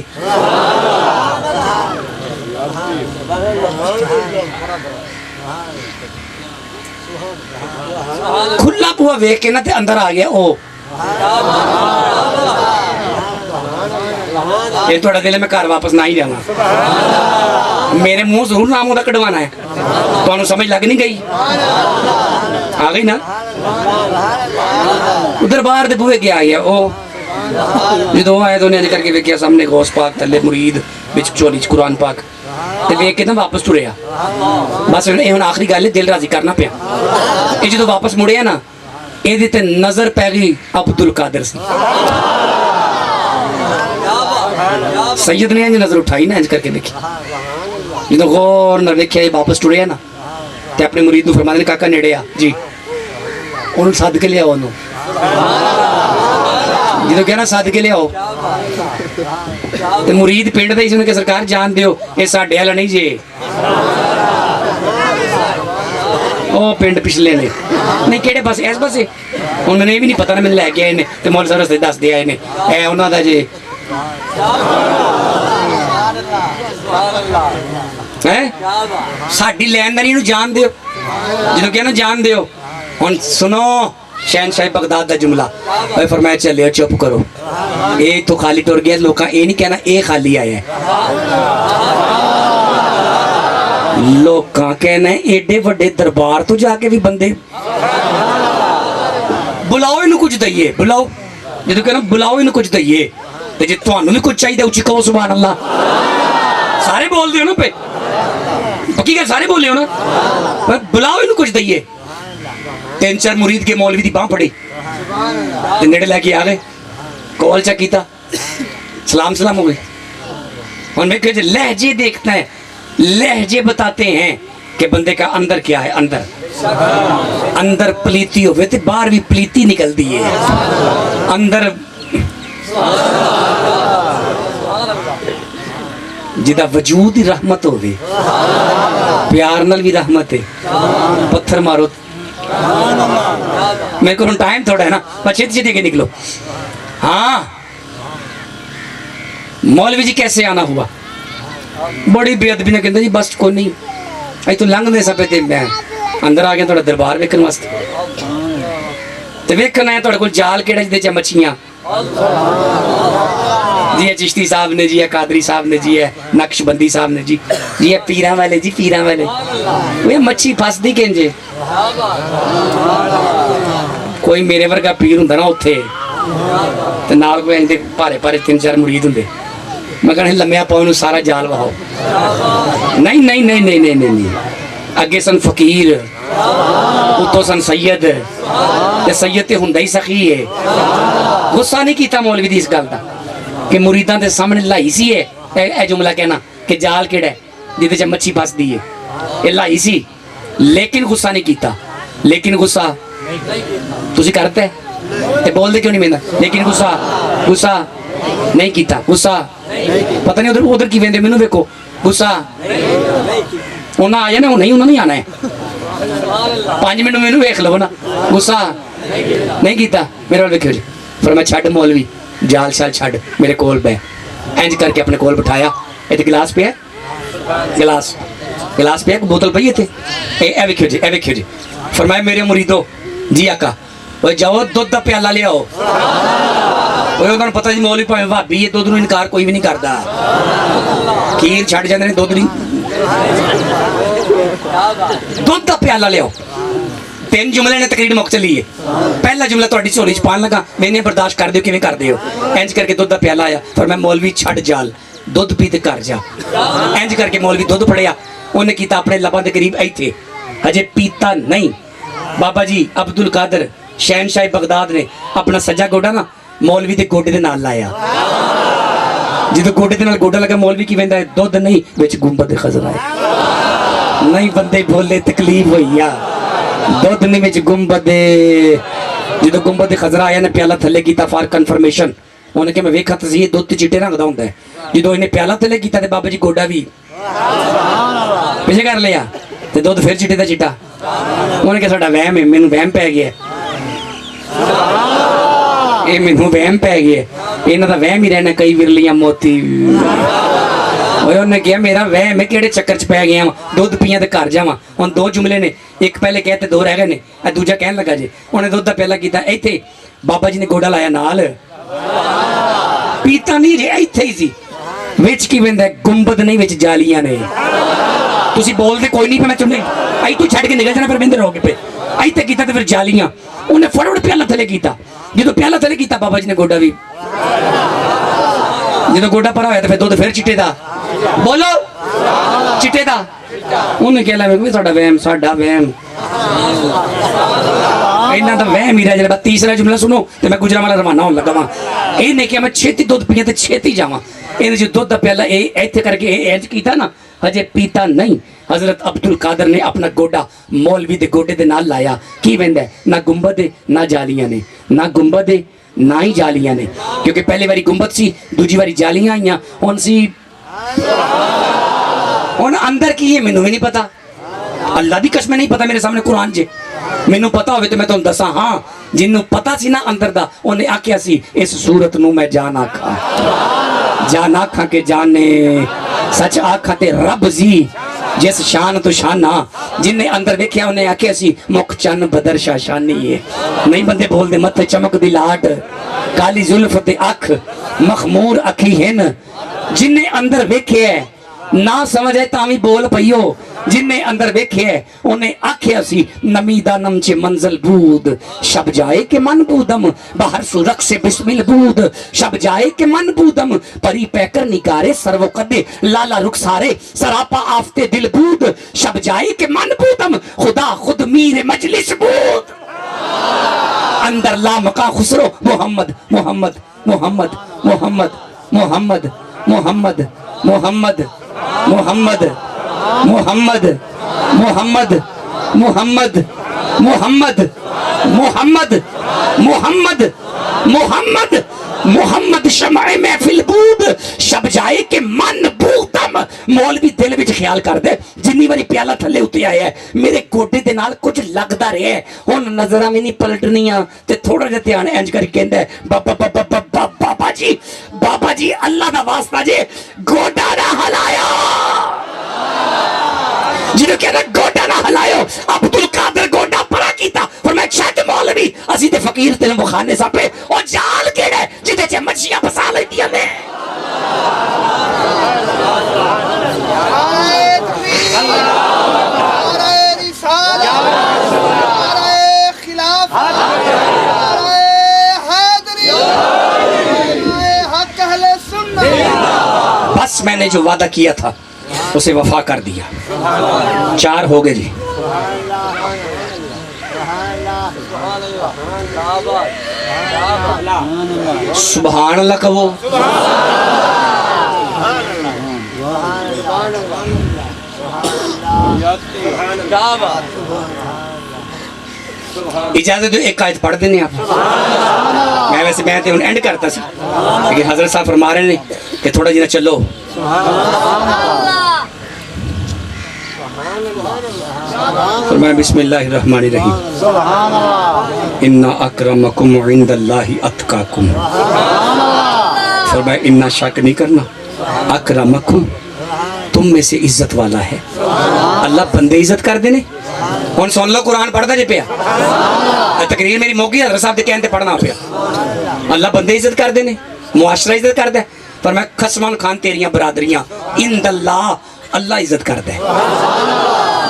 کھلا پوا ویکھ کے نا تے اندر آ گیا او یہ تھوڑا دل میں گھر واپس نہ ہی جانا میرے منہ ضرور نام دا کڈوانا ہے تو انہوں سمجھ لگ نہیں گئی آ گئی نا ادھر باہر دے بوئے کیا آگیا او جدو آئے تو نے کر کے ویکیا سامنے غوث پاک تلے مرید بچ چولی قرآن پاک تے ویکھ کے نا واپس ٹریا بس یہ ہن آخری گل ہے دل راضی کرنا پیا یہ جدو واپس مڑیا نا یہ تے نظر پی گئی عبد القادر سی سید نے انج نظر اٹھائی نا انج کر کے دیکھی جدو غور نہ دیکھیا یہ واپس ٹریا نا تے اپنے مرید نو فرمایا کاکا نیڑے آ جی انہوں سد کے لیا انہوں جدو کہنا سد کے لیا تے مرید پنڈ دے اس نے کہ سرکار جان دیو یہ ساڈے والا نہیں جی او پنڈ پچھلے نے نہیں کہڑے بس اس پاسے ہن میں بھی نہیں پتہ نا میں لے کے آئے نے تے مول صاحب رستے دس دے آئے نے اے انہاں دا جی ساڈی لینداری نو جان دیو جدو کہنا جان دیو ہن سنو شہنشاہ بغداد دا جملہ اے فرمایا چلے چپ کرو اے تو خالی ٹر گیا لوکاں اے نہیں کہنا اے خالی آیا ہے لوکاں کہنا ایڈے وڈے دربار تو جا کے بھی بندے بلاؤ انہوں کچھ دئیے بلاؤ جدو کہنا بلاؤ انہوں کچھ دئیے تے جے تانوں بھی کچھ چاہیے اونچی کہو سبحان اللہ سارے بول دیو نا پہ پکی گل سارے بولے ہو نا بلاؤ انہوں کچھ دئیے تین چار مرید کے مولوی دی باں پڑی تے نیڑے لے کے آ گئے کال چا کیتا سلام ہو گئی اور میں کہتے لہجے دیکھتا ہے لہجے بتاتے ہیں کہ بندے کا اندر کیا ہے اندر پلیتی ہوئے تے باہر بھی پلیتی نکل دیئے اندر جدہ وجود ہی رحمت ہوئے پیار نل بھی رحمت ہے پتھر مارو میرے کو ٹائم تھوڑا ہے نا بس چھتی کے نکلو ہاں مولوی جی کیسے آنا ہوا بڑی بے ادبی نے کہتا جی بس کوئی نہیں اے تو لنگ دے سپے تے میں اندر آ گیا تھوڑا دربار ویکھن واسطے تے ویکھنا ہے تھوڑے کول جال کیڑا جے چ مچھیاں جی ہے چشتی صاحب نے جی ہے قادری صاحب نے جی ہے نقش بندی صاحب نے جی ہے پیران والے جی پیران والے وہ مچھی پھس دی کہنجے کوئی میرے ورگا پیر ہوندا نا اوتھے تے نال کوئی اندے پارے پارے تین چار مرید ہوندے میں کہنا لمیا پاؤ انہوں سارا جال وہاؤ نہیں اگے سن فقیر اتو سن سید تے سید تے ہندہ ہی سخی ہے غصہ نہیں کیتا مولوی دی اس گل دا کہ مریداں دے سامنے لائی سی ہے اے جملہ کہنا کہ جال کیڑا ہے جیدے چا مچھی پاس دی ہے یہ لائی سی لیکن غصہ نہیں کیتا لیکن غصہ تسی کرتے ہیں تے بول دے کیوں نہیں میندہ لیکن غصہ نہیں کیتا غصہ پتہ نہیں ادھر کی ویندے میں دیکھو غصہ انہاں آیا نا انہوں نہیں آنا ہے 5 منٹ میں ویکھ لو نا غصہ نہیں کیتا میرے وال ویکھو جی فرمایا چھڈ مولوی جال شال چھڈ میرے کول بہ انج کر کے اپنے کول بٹھایا اے گلاس پہ گلاس پہ بوتل پئی تے اے ویکھو جی فرمایا میرے مریدو جی آقا وہ جاؤ دودھ دا پیالہ لے آؤ. وہ انہوں نے پتہ جی مولوی پاویں بھابی ہے دودھ نو انکار کوئی بھی نہیں کردا. کھیر چھڈ جاندے نے دودھ نہیں. دودھ دا پیالہ لے آؤ. 3 جملے نے تقریر مک چلی ہے. پہلا جملہ تہاڈی جھولی چ پان لگا میں نے برداشت کر دیو کیویں کر دیو. انج کر کے دودھ دا پیالہ آیا فرمایا مولوی چھڈ جال دودھ پی تے گھر جا. انج کر کے مولوی دودھ پھڑیا انہیں کیتا اپنے لباں دے قریب ایتھے ہجے پیتا نہیں. بابا جی عبد القادر شہنشاہ بغداد نے اپنا سجا گوڈا نا مولوی دے گوڈے دے نال لایا. جدو گوڈے دے نال گوڈا لگا مولوی کی ویندا ہے دودھ نہیں وچ گنبد خضرا ہے. نہیں بندے بولے تکلیف ہوئی آ دودھ نہیں وچ گنبد. جدو گنبد خضرا آیا نے پیالہ تھلے کیتا فار کنفرمیشن. انہیں کہ میں ویکھا تے یہ دودھ چٹے رنگ دا ہوندا ہے. جدو انہیں پیالہ تھلے کیتا تے بابا جی گوڈا بھی پیچھے کر لیا تے دودھ پھر چٹے دا چٹا. انہیں کہ ساڈا وہم ہے مینوں وہم پی گیا اے مینوں وہم پی گیا انہاں دا وہم ہی رہنا کئی ورلیاں موتی. اوے انہیں کہا میرا وہم ہے کیڑے چکر چ پی گیا دودھ پیاں تے گھر جاواں. ہن 2 جملے نے ایک پہلے کہے تے 2 رہ گئے نے. اے دوجا کہن لگا جی انہیں دودھ دا پیالہ کیتا ایتھے بابا جی نے گوڈا لایا نال پیتا نہیں جی ایتھے ہی سی وچ کی ویندا گنبد نہیں وچ جالیاں نے. تسی بول دے کوئی نہیں پہ میں چنے آئی تو چھڑ کے نکل جانا پھر بندے رہو گے پہ آئی تے کیتا تے پھر جالیاں. انہیں فٹافٹ پیالہ تھلے کیتا. جدو پیالہ تھلے کیتا بابا جی نے گوڈا بھی جدو گوڈا پرا ہویا تے پھر دودھ پھر چٹے دا بولو چٹے دا. انہیں کہہ لیا ساڈا وہم ساڈا وہم انہاں دا وہم ہی رہ جائے. تیسرا جملہ سنو تے میں گجرا والا روانہ ہون لگا واں. انہیں کہا میں چھیتی دودھ پیاں تے چھیتی جاواں. انہیں جو دودھ دا پیالہ ایتھے کر کے انج کیتا نا ہجے پیتا نہیں. حضرت عبد القادر نے اپنا گوڈا مولوی دے گوڈے دے نال لایا. کی ویندا ہے نہ گنبد ہے نہ جالیاں نے. نہ گنبد ہے نہ ہی جالیاں نے کیونکہ پہلی واری گنبد سی دوجی واری جالیاں آئیاں. ہن سی ہن اندر کی ہے مینوں بھی نہیں پتا. اللہ دی قسم نہیں پتا میرے سامنے قرآن جے. مینوں پتا ہوئے تو میں تانوں دساں. ہاں جنوں پتا سی نا اندر دا انہیں آکھیا سی اس صورت نو میں جان آکھاں جان آکھاں کے جانے سچ آکھاں تے رب زی جس شان تو شانہ جن نے اندر دیکھیا انہیں آکھیا سی مک چن بدر شاشانی ہے. نہیں بندے بول دے مت چمک دی لاٹ کالی زلف تے اکھ مخمور اکھی ہن. جن نے اندر ویکھیا ہے نہ سمجھے تامی بول پئیو. جن نے اندر ویکھیا ہے انہیں آکھیا سی نمیدہ نمچے منزل بود شب جائے کہ من بودم باہر سرک سے بسمل بود شب جائے کہ من بودم پری پیکر نگارے سرو قدے لالا رخسارے سراپا آفتے دل بود شب جائے کہ من بودم خدا خود میر مجلس بود. اندر لا مقا خسرو محمد محمد محمد محمد محمد محمد محمد محمد محمد محمد محمد محمد محمد محمد محمد محمد شمع محفل بود شب جائے کہ من بودم. مولوی دل وچ خیال کر دے جنی واری پیالہ تھلے اتے آیا ہے میرے گوڈے دے نال کچھ لگدا رہیا ہے. ہن نظراں وی نہیں پلٹنیاں تے تھوڑا جہا دھیان انج کر کے کہندا ہے بابا جی اللہ دا واسطہ جے گوڈا نہ ہلایا. جنہوں کہنا گوڈا نہ ہلائیو عبد القادر گوڈا پرا کیتا فرمایا چھٹ مولوی اسی تے فقیر تے مخانے ساپے او جال کیڑا ہے جدے چ مچھیاں پسا لیندیاں نے. بس میں نے جو وعدہ کیا تھا اسے وفا کر دیا. 4 ہو گئے جی. سبحان اللہ کہو. اجازت دو ایک آیت پڑھ دینے آپ. میں ویسے بیعت اینڈ کرتا سی لیکن حضرت صاحب فرما رہے ہیں کہ تھوڑا جنہ چلو. فرمایا بسم اللہ الرحمن الرحیم انا اکرمکم عند اللہ اتقاکم. فرمایا انا شک نہیں کرنا اکرمکم تم میں سے عزت والا ہے. اللہ بندے عزت کر دینے ہن سن لو قرآن پڑھدا جے پیا تقریر میری موقع حضرت صاحب دے کہن تے پڑھنا پیا اللہ بندے عزت کردے نے معاشرہ عزت کردا ہے پر میں خسمان خان تیریاں برادریاں عند اللہ اللہ عزت کردا ہے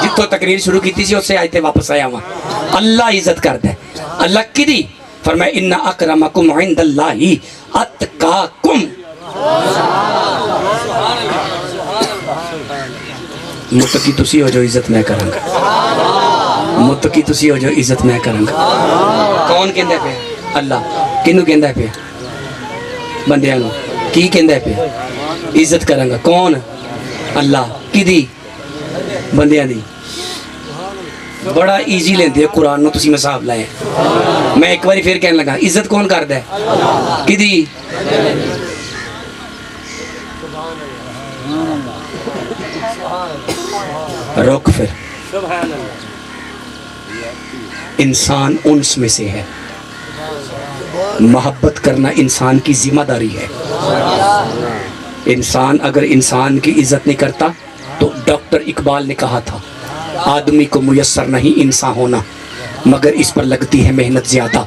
جتوں تقریر شروع کیتی سی اس سے آج تے واپس آیا ہوں اللہ عزت کردا ہے اللہ کدی فرمایا ان اکرمکم عند اللہ اتقاکم متقی تسی ہو جو عزت میں کروں گا متقی تسی ہو جو عزت میں کروں گا کون کہندا ہے پیا اللہ کینوں کہندا ہے پیا بندیاں نوں کی کہندا ہے پیا عزت کروں گا کون اللہ کدی بندیاں دی بڑا ایزی لیندے قرآن نو تسی مصحف لائے میں ایک باری پھر کہنے لگا عزت کون کردا ہے کدی روک پھر انسان انس میں سے ہے محبت کرنا انسان کی ذمہ داری ہے انسان اگر انسان کی عزت نہیں کرتا تو ڈاکٹر اقبال نے کہا تھا آدمی کو میسر نہیں انسان ہونا مگر اس پر لگتی ہے محنت زیادہ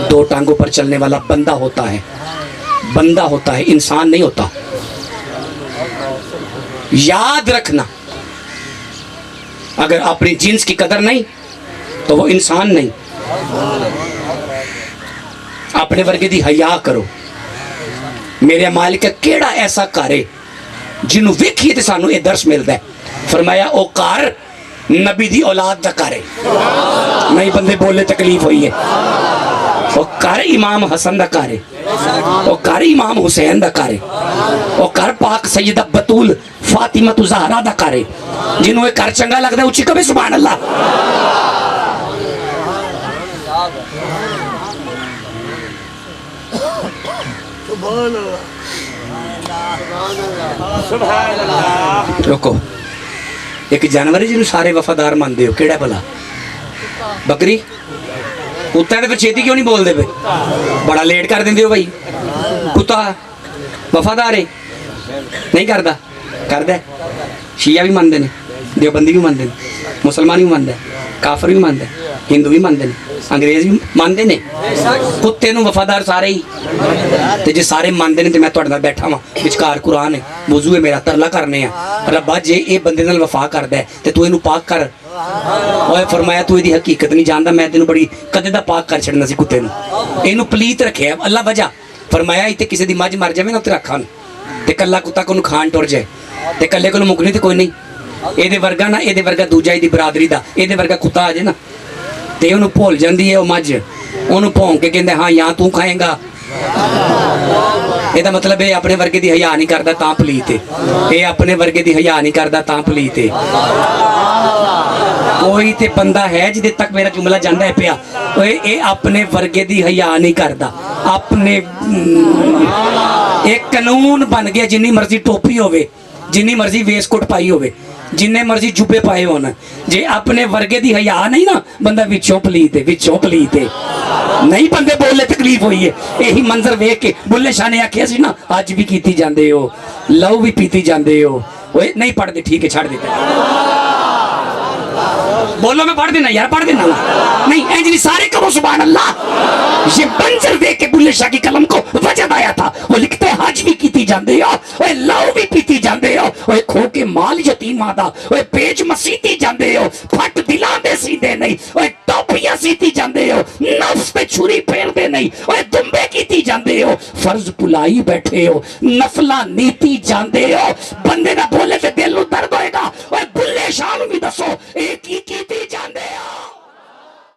دو ٹانگوں پر چلنے والا بندہ ہوتا ہے انسان نہیں ہوتا یاد رکھنا اگر اپنی جنس کی قدر نہیں تو وہ انسان نہیں اپنے ورگے دی حیا کرو میرے مالک کیڑا ایسا کارے جنہوں ویکھیے تے سانو اے درس ملدا ہے فرمایا او کار نبی دی اولاد دا کارے نہیں بندے بولے تکلیف ہوئی ہے او کار امام حسن دا کارے او کار امام حسین دا کارے او کار پاک سیدہ بطول فاطمہ زہرا دا کارے جنہوں اے کار چنگا لگدا ہے اچھی کبھی سبحان اللہ رکو ایک جانور ہے جنہوں سارے وفادار ماندے ہو کیڑا بلا بکری کتا ہے پھر چھیتی کیوں نہیں بول دے پہ بڑا لیٹ کر دیں ہو بھائی کتا وفادار ہے نہیں کردا کردا ہے شیعہ بھی ماندے نے دیوبندی بھی ماندے نے مسلمان بھی ماندے کافر بھی ماندے ہندو بھی ماندے نے انگریز بھی ماندے نے کتے نو وفادار سارے ہی تے جے سارے ماندے نے تے میں تہاڈے نال بیٹھا ہاں وچکار قرآن ہے موضوع ہے میرا ترلا کرنے ہیں ربا جے اے بندے نال وفا کردا ہے تے تو اینو پاک کر اوے فرمایا تو دی حقیقت نہیں جاندا میں تینوں بڑی کدے دا پاک کر چھڑنا سی کتے نو اینو پلیت رکھیا اللہ وجہ فرمایا ایتھے کسے دی مجھ مر جاوے نا تے رکھاں تے کلا کتا کو کھان ٹر جائے تے کلے کو مکنی تے کوئی نہیں اے دے ورگا نا اے دے ورگا دوجا دی برادری دا اے دے ورگا کتا آ جائے نا تے انہوں بھول جاندی ہے وہ مجھ انہوں بھونک کے کہندے ہاں یہاں تو کھائیں گا یہ مطلب ہے اپنے ورگے دی حیا نہیں کردا تاں پلیت ہے یہ اپنے ورگے دی حیا نہیں کردا تاں پلیت ہے کوئی تے بندہ ہے جدے تک میرا جملہ جاندا ہے پیا اے اپنے ورگے دی حیا نہیں کردا اپنے ایک قانون بن گیا جنی مرضی ٹوپی ہوئے جنی مرضی ویس کوٹ پائی ہوئے جننے مرضی جبے پائے ہونا جے اپنے ورگے دی حیا نہیں نا بندہ وچوں پلیت ہے نہیں بندے بولے تکلیف ہوئی ہے یہی منظر ویکھ کے بلے شاہ نے آکھیا سی نا آج بھی کیتی جاندے ہو لو بھی پیتی جاندے ہو نہیں پڑھ دے ٹھیک ہے چھڑ دیتے بولو میں پڑھ دینا یار پڑھ دینا نہیں اینجلی سارے کہو سبحان اللہ یہ منظر دیکھ کے بلے شاہ کی قلم کو وجد آیا تھا وہ لکھتے حج بھی کیتی جاندے ہو لو بھی پیتی جاندے ہو کھو کے مال یتیم آدھا پیج مسیتی جاندے ہو پھٹ دلان دے سیدھے نہیں ٹوپیاں سیتی جاندے ہو نفس پہ چھری پھیر دے نہیں دمبے کیتی جاندے ہو فرض بلائی بیٹھے ہو نفلہ نیتی جاندے ہو بندے نہ بولے تے دل نو درد ہوئے گا بلے شاہ نو بھی دس